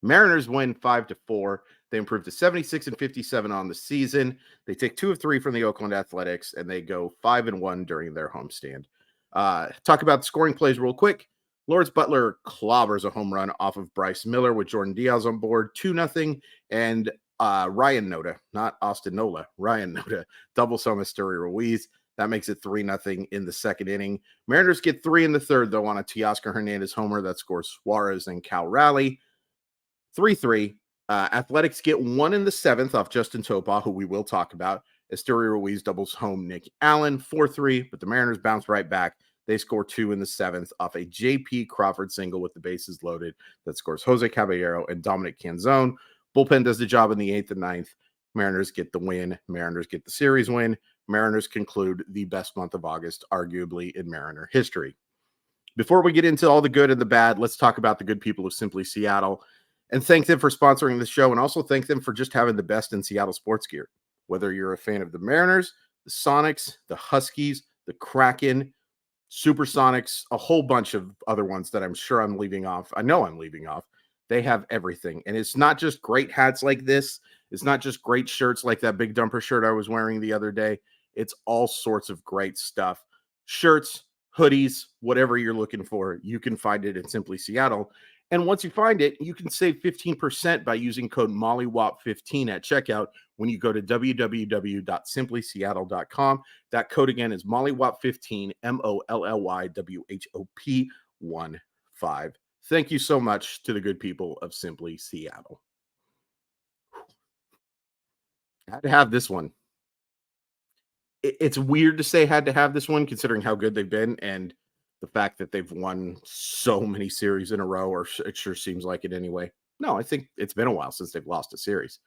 Mariners win 5-4. They improve to 76 and 57 on the season. They take 2 of 3 from the Oakland Athletics, and they go 5-1 during their homestand. Talk about the scoring plays real quick. Lawrence Butler clobbers a home run off of Bryce Miller with Jordan Diaz on board, 2-0. And Ryan Noda, not Austin Nola, Ryan Noda, doubles on Esteury Ruiz. That makes it 3-0 in the second inning. Mariners get 3 in the third, though, on a Teoscar Hernandez homer that scores Suarez and Cal Raleigh. 3-3. Athletics get 1 in the seventh off Justin Topa, who we will talk about. Esteury Ruiz doubles home Nick Allen, 4-3, but the Mariners bounce right back. They score 2 in the seventh off a J.P. Crawford single with the bases loaded that scores Jose Caballero and Dominic Canzone. Bullpen does the job in the eighth and ninth. Mariners get the win. Mariners get the series win. Mariners conclude the best month of August, arguably in Mariner history. Before we get into all the good and the bad, let's talk about the good people of Simply Seattle and thank them for sponsoring the show, and also thank them for just having the best in Seattle sports gear. Whether you're a fan of the Mariners, the Sonics, the Huskies, the Kraken, Supersonics, a whole bunch of other ones that I'm sure I'm leaving off. I know I'm leaving off. They have everything. And it's not just great hats like this. It's not just great shirts like that Big Dumper shirt I was wearing the other day. It's all sorts of great stuff. Shirts, hoodies, whatever you're looking for, you can find it at Simply Seattle. And once you find it, you can save 15% by using code MOLLYWOP15 at checkout when you go to www.simplyseattle.com. That code again is MOLLYWOP15, MOLLYWHOP15. Thank you so much to the good people of Simply Seattle. I had to have this one. It's weird to say had to have this one considering how good they've been and the fact that they've won so many series in a row, or it sure seems like it anyway. No, I think it's been a while since they've lost a series.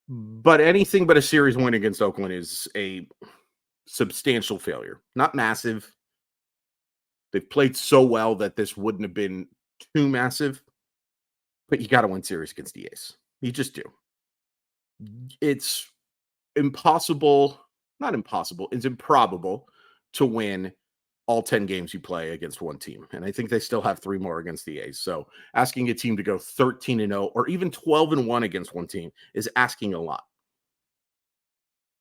But anything but a series win against Oakland is a substantial failure. Not massive. They've played so well that this wouldn't have been too massive. But you got to win series against the A's. You just do. It's impossible. Not impossible. It's improbable to win all 10 games you play against one team. And I think they still have 3 more against the A's. So asking a team to go 13-0 or even 12-1 against one team is asking a lot.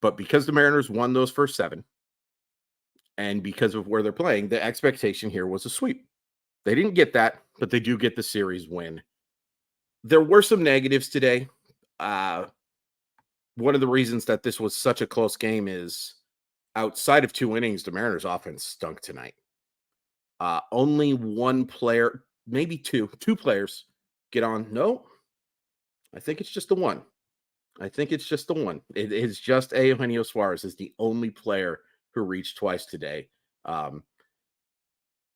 But because the Mariners won those first 7, and because of where they're playing, the expectation here was a sweep. They didn't get that, but they do get the series win. There were some negatives today. One of the reasons that this was such a close game is outside of 2 innings, the Mariners offense stunk tonight. Only one player, maybe two players get on. No, I think it's just the one. It is just Eugenio Suarez is the only player who reached twice today.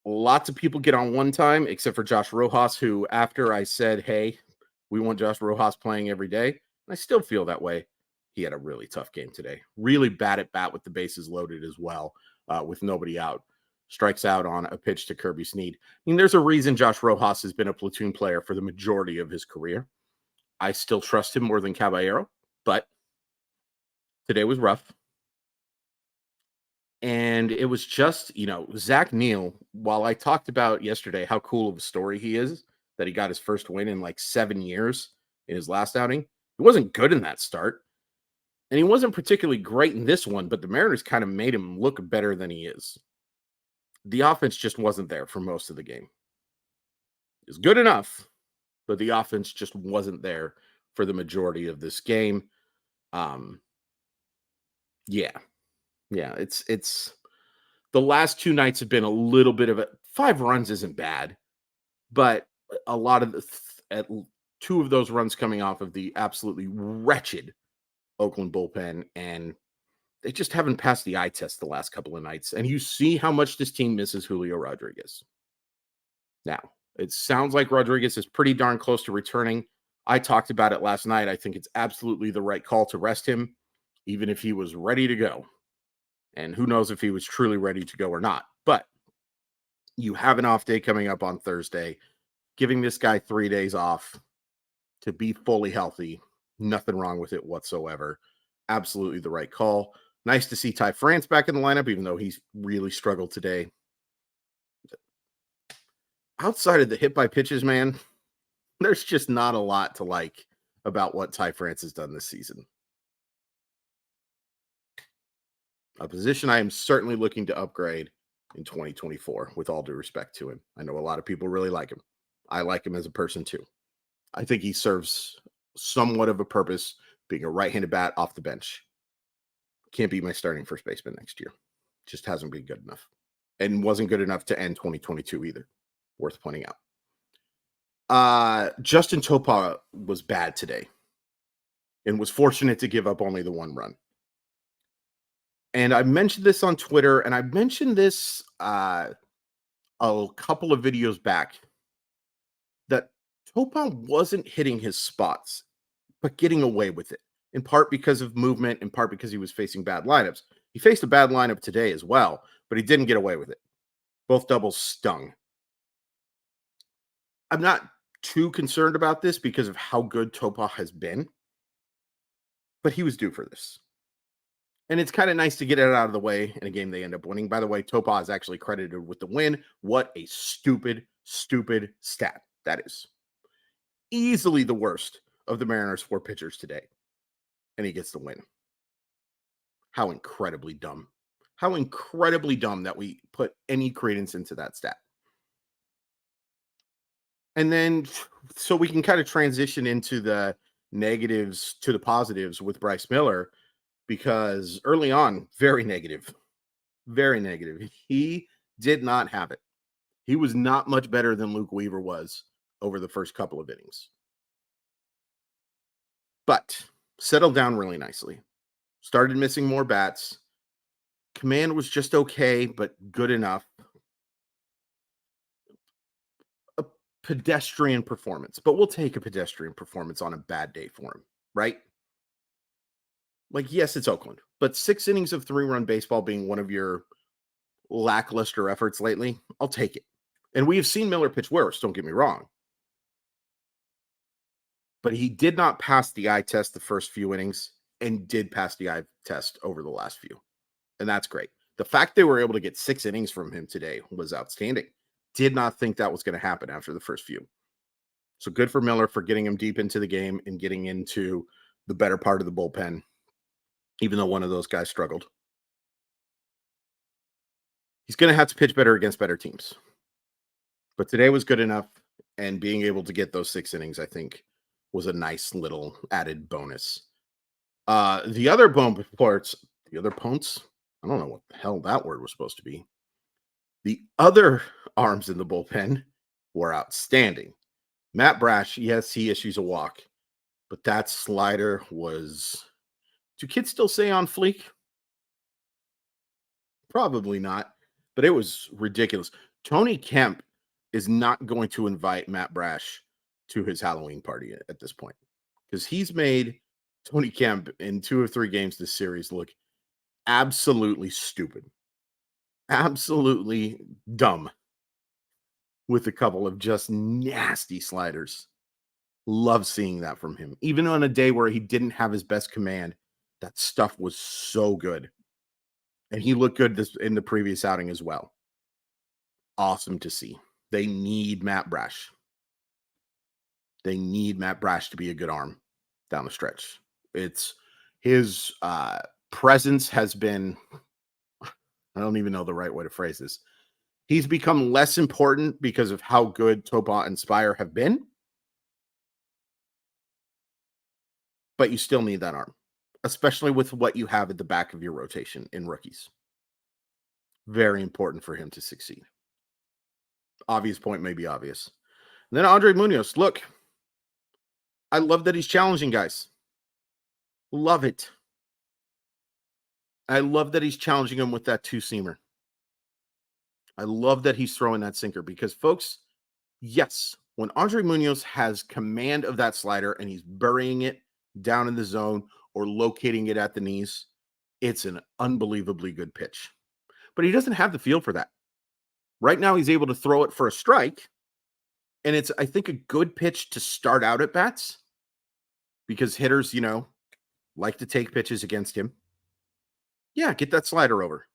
Lots of people get on one time, except for Josh Rojas, who after I said, hey, we want Josh Rojas playing every day, and I still feel that way. He had a really tough game today. Really bad at bat with the bases loaded as well, with nobody out. Strikes out on a pitch to Kirby Snead. I mean, there's a reason Josh Rojas has been a platoon player for the majority of his career. I still trust him more than Caballero, but today was rough. And it was just, Zach Neal, while I talked about yesterday how cool of a story he is, that he got his first win in like 7 years in his last outing, he wasn't good in that start. And he wasn't particularly great in this one, but the Mariners kind of made him look better than he is. The offense just wasn't there for most of the game. It was good enough, but the offense just wasn't there for the majority of this game. It's the last 2 nights have been a little bit of 5 runs isn't bad, but a lot of 2 of those runs coming off of the absolutely wretched Oakland bullpen, and they just haven't passed the eye test the last couple of nights. And you see how much this team misses Julio Rodriguez. Now, it sounds like Rodriguez is pretty darn close to returning. I talked about it last night. I think it's absolutely the right call to rest him, even if he was ready to go. And who knows if he was truly ready to go or not. But you have an off day coming up on Thursday. Giving this guy 3 days off to be fully healthy, nothing wrong with it whatsoever. Absolutely the right call. Nice to see Ty France back in the lineup, even though he's really struggled today. Outside of the hit by pitches, man, There's just not a lot to like about what Ty France has done this season. A position I am certainly looking to upgrade in 2024, with all due respect to him. I know a lot of people really like him. I like him as a person too. I think he serves somewhat of a purpose being a right-handed bat off the bench. Can't be my starting first baseman next year. Just hasn't been good enough. And wasn't good enough to end 2022 either. Worth pointing out. Justin Topa was bad today and was fortunate to give up only the one run. And I mentioned this on Twitter, and I mentioned this a couple of videos back, that Topa wasn't hitting his spots, but getting away with it, in part because of movement, in part because he was facing bad lineups. He faced a bad lineup today as well, but he didn't get away with it. Both doubles stung. I'm not too concerned about this because of how good Topa has been, but he was due for this. And it's kind of nice to get it out of the way in a game they end up winning. By the way, Topa is actually credited with the win. What a stupid, stupid stat that is. Easily the worst of the Mariners' 4 pitchers today. And he gets the win. How incredibly dumb. How incredibly dumb that we put any credence into that stat. And then, so we can kind of transition into the negatives to the positives with Bryce Miller, because early on, very negative. Very negative. He did not have it. He was not much better than Luke Weaver was over the first couple of innings. But settled down really nicely. Started missing more bats. Command was just okay, but good enough. A pedestrian performance, but we'll take a pedestrian performance on a bad day for him, right? Like, yes, it's Oakland, but 6 innings of 3-run baseball being one of your lackluster efforts lately, I'll take it. And we have seen Miller pitch worse, don't get me wrong. But he did not pass the eye test the first few innings and did pass the eye test over the last few. And that's great. The fact they were able to get 6 innings from him today was outstanding. Did not think that was going to happen after the first few. So good for Miller for getting him deep into the game and getting into the better part of the bullpen, even though one of those guys struggled. He's going to have to pitch better against better teams. But today was good enough, and being able to get those 6 innings, I think, was a nice little added bonus. The other punts, I don't know what the hell that word was supposed to be. The other arms in the bullpen were outstanding. Matt Brash, yes, he issues a walk, but that slider was, do kids still say on fleek? Probably not, but it was ridiculous. Tony Kemp is not going to invite Matt Brash to his Halloween party at this point, because he's made Tony Kemp in 2 or 3 games this series look absolutely stupid, absolutely dumb, with a couple of just nasty sliders. Love seeing that from him. Even on a day where he didn't have his best command, that stuff was so good. And he looked good in the previous outing as well. Awesome to see. They need Matt Brash. They need Matt Brash to be a good arm down the stretch. It's his presence has been, I don't even know the right way to phrase this. He's become less important because of how good Topa and Spire have been. But you still need that arm, especially with what you have at the back of your rotation in rookies. Very important for him to succeed. Obvious point may be obvious. And then Andre Munoz, look, I love that he's challenging guys. Love it. I love that he's challenging him with that 2-seamer. I love that he's throwing that sinker because, folks, yes, when Andre Munoz has command of that slider and he's burying it down in the zone or locating it at the knees, it's an unbelievably good pitch. But he doesn't have the feel for that. Right now, he's able to throw it for a strike, and it's, I think, a good pitch to start out at bats because hitters, like to take pitches against him. Yeah, get that slider over.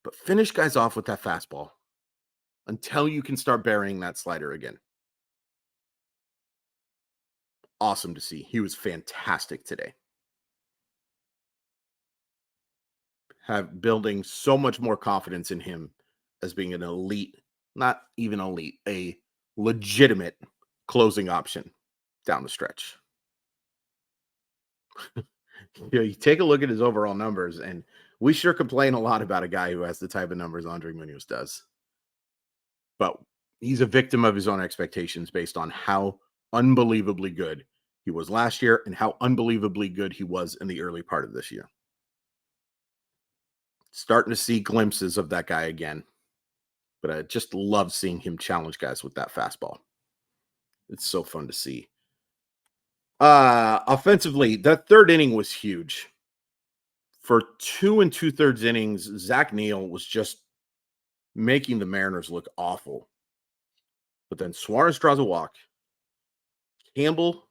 But finish guys off with that fastball until you can start burying that slider again. awesome to see. He was fantastic today. Building so much more confidence in him as being an elite, not even elite, a legitimate closing option down the stretch. You take a look at his overall numbers, and we sure complain a lot about a guy who has the type of numbers Andre Munoz does. But he's a victim of his own expectations based on how unbelievably good he was last year and how unbelievably good he was in the early part of this year. Starting to see glimpses of that guy again. But I just love seeing him challenge guys with that fastball. It's so fun to see. Offensively, that third inning was huge. For 2 2/3 innings, Zach Neal was just making the Mariners look awful. But then Suarez draws a walk. Cal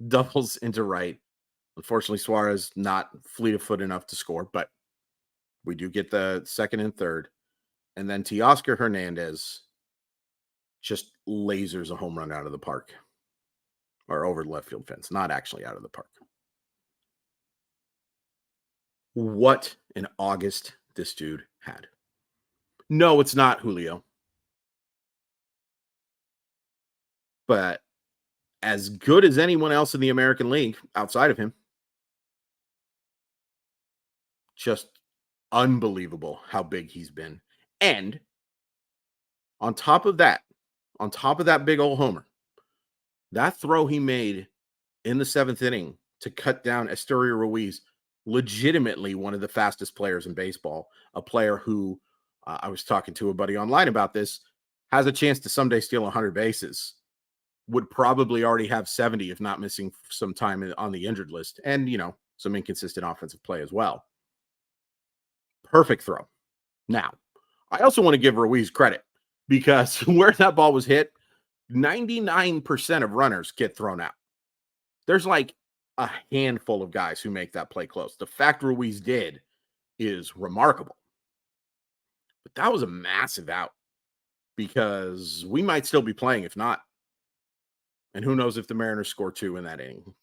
doubles into right. Unfortunately, Suarez not fleet of foot enough to score, but we do get the second and third. And then Teoscar Hernandez just lasers a home run out of the park. Or over the left field fence, not actually out of the park. What an August this dude had. No, it's not Julio. But as good as anyone else in the American League outside of him. Just unbelievable how big he's been. And on top of that big old homer, that throw he made in the 7th inning to cut down Esteurio Ruiz, legitimately one of the fastest players in baseball, a player who I was talking to a buddy online about this, has a chance to someday steal 100 bases, would probably already have 70 if not missing some time on the injured list, and, some inconsistent offensive play as well. Perfect throw. Now, I also want to give Ruiz credit because where that ball was hit, 99% of runners get thrown out. There's like a handful of guys who make that play close. The fact Ruiz did is remarkable. But that was a massive out because we might still be playing if not. And who knows if the Mariners score 2 in that inning.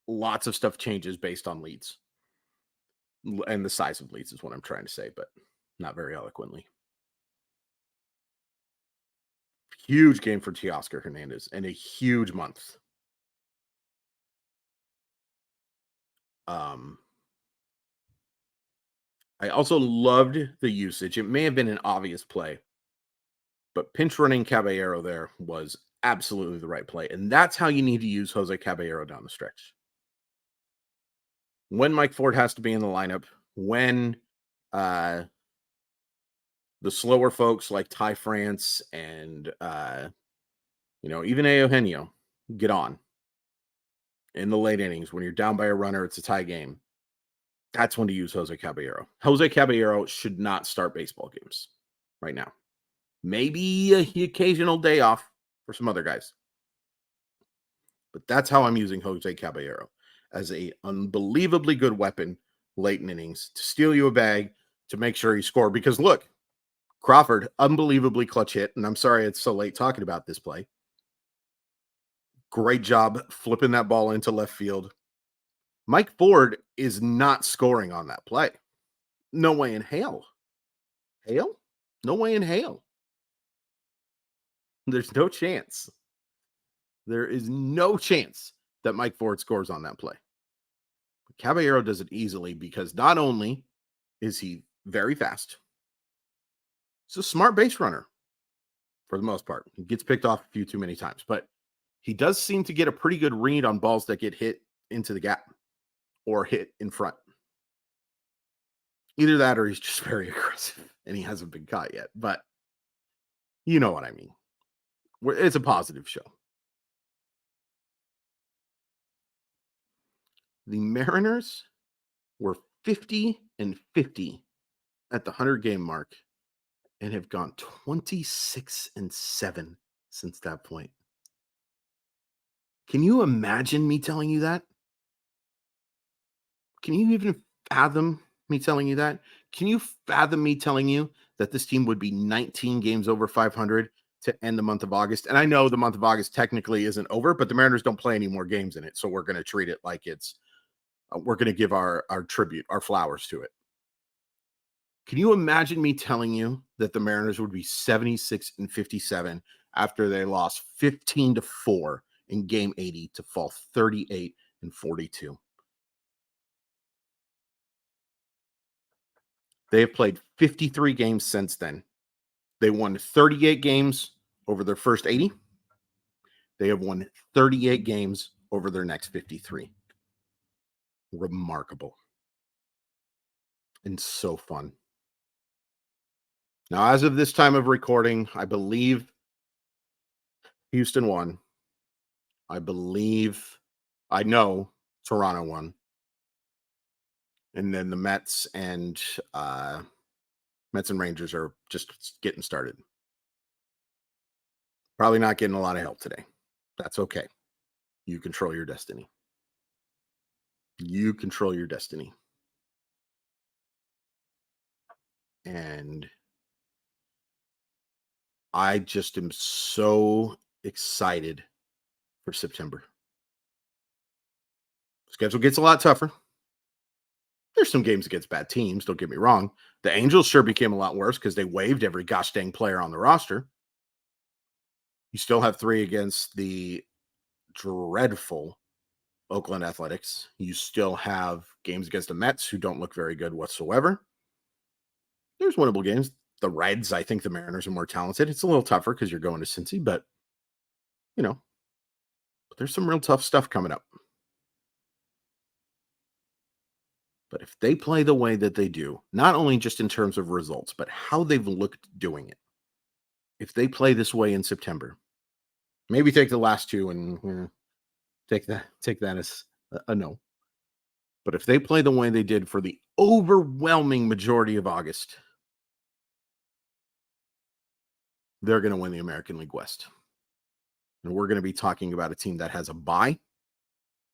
Lots of stuff changes based on leads. And the size of leads is what I'm trying to say, but not very eloquently. Huge game for Teoscar Hernandez and a huge month. I also loved the usage. It may have been an obvious play, but pinch running Caballero there was absolutely the right play. And that's how you need to use Jose Caballero down the stretch. When Mike Ford has to be in the lineup, when the slower folks like Ty France and, even Eugenio get on in the late innings, when you're down by a runner, it's a tie game. That's when to use Jose Caballero. Jose Caballero should not start baseball games right now. Maybe the occasional day off for some other guys. But that's how I'm using Jose Caballero, as a unbelievably good weapon late in innings to steal you a bag, to make sure you score. Because look, Crawford, unbelievably clutch hit. And I'm sorry it's so late talking about this play. Great job flipping that ball into left field. Mike Ford is not scoring on that play. No way in hell. Hale? No way in hell. There's no chance. There is no chance that Mike Ford scores on that play. But Caballero does it easily because not only is he very fast, he's a smart base runner for the most part. He gets picked off a few too many times, but he does seem to get a pretty good read on balls that get hit into the gap or hit in front. Either that or he's just very aggressive and he hasn't been caught yet, but you know what I mean. It's a positive show. The Mariners were 50-50 at the 100-game mark and have gone 26-7 since that point. Can you imagine me telling you that? Can you even fathom me telling you that? Can you fathom me telling you that this team would be 19 games over 500 to end the month of August. And I know the month of August technically isn't over, but the Mariners don't play any more games in it. So we're going to treat it like it's, we're going to give our tribute, our flowers to it. Can you imagine me telling you that the Mariners would be 76-57 after they lost 15-4 in game 80 to fall 38-42? They have played 53 games since then. They won 38 games over their first 80. They have won 38 games over their next 53. Remarkable. And so fun. Now, as of this time of recording, I believe Houston won. I know Toronto won. And then the Mets and Rangers are just getting started. Probably not getting a lot of help today. That's okay. You control your destiny. You control your destiny. And I just am so excited for September. Schedule gets a lot tougher. There's some games against bad teams, don't get me wrong. The Angels sure became a lot worse because they waived every gosh dang player on the roster. You still have 3 against the dreadful Oakland Athletics. You still have games against the Mets, who don't look very good whatsoever. There's winnable games. The Reds, I think the Mariners are more talented. It's a little tougher because you're going to Cincy, but, there's some real tough stuff coming up. But if they play the way that they do, not only just in terms of results, but how they've looked doing it, if they play this way in September, maybe take the last 2 and take that as a no. But if they play the way they did for the overwhelming majority of August, they're going to win the American League West. And we're going to be talking about a team that has a bye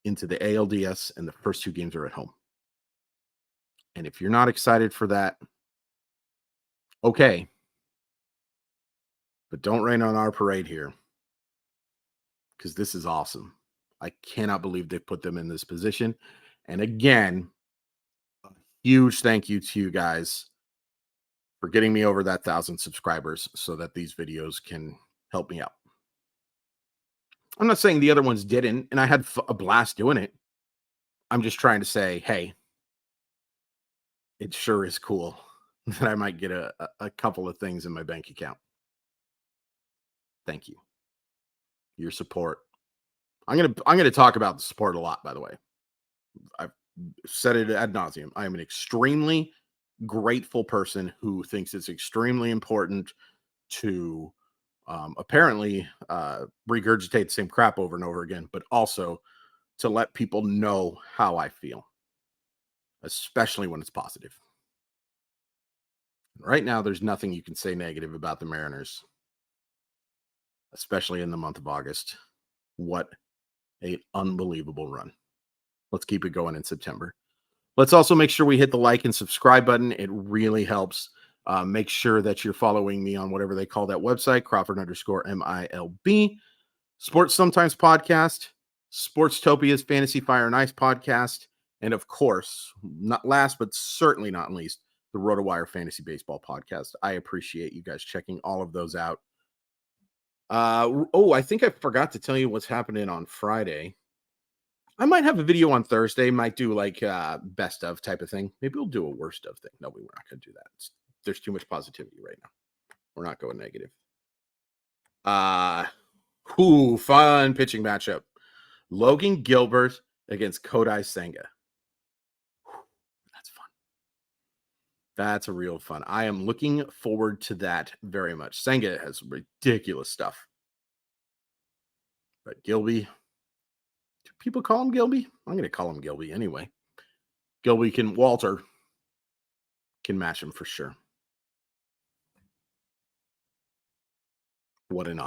into the ALDS, and the first 2 games are at home. And if you're not excited for that, okay. But don't rain on our parade here, because this is awesome. I cannot believe they put them in this position. And again, a huge thank you to you guys for getting me over that 1,000 subscribers so that these videos can help me out. I'm not saying the other ones didn't, and I had a blast doing it. I'm just trying to say, hey, it sure is cool that I might get a couple of things in my bank account. Thank you. Your support. I'm gonna talk about the support a lot, by the way. I've said it ad nauseum. I am an extremely grateful person who thinks it's extremely important to apparently regurgitate the same crap over and over again, but also to let people know how I feel, especially when it's positive. Right now, there's nothing you can say negative about the Mariners, especially in the month of August. What an unbelievable run. Let's keep it going in September. Let's also make sure we hit the like and subscribe button. It really helps. Make sure that you're following me on whatever they call that website, Crawford_MILB. Sports Sometimes Podcast, Sportstopia's Fantasy Fire and Ice Podcast, and of course, not last but certainly not least, the RotoWire Fantasy Baseball Podcast. I appreciate you guys checking all of those out. I think I forgot to tell you what's happening on Friday. I might have a video on Thursday, might do like best of type of thing. Maybe we'll do a worst of thing. No, we're not going to do that. There's too much positivity right now. We're not going negative. Fun pitching matchup. Logan Gilbert against Kodai Senga. That's fun. That's a real fun. I am looking forward to that very much. Senga has ridiculous stuff. But Gilby, do people call him Gilby? I'm going to call him Gilby anyway. Walter can match him for sure. What an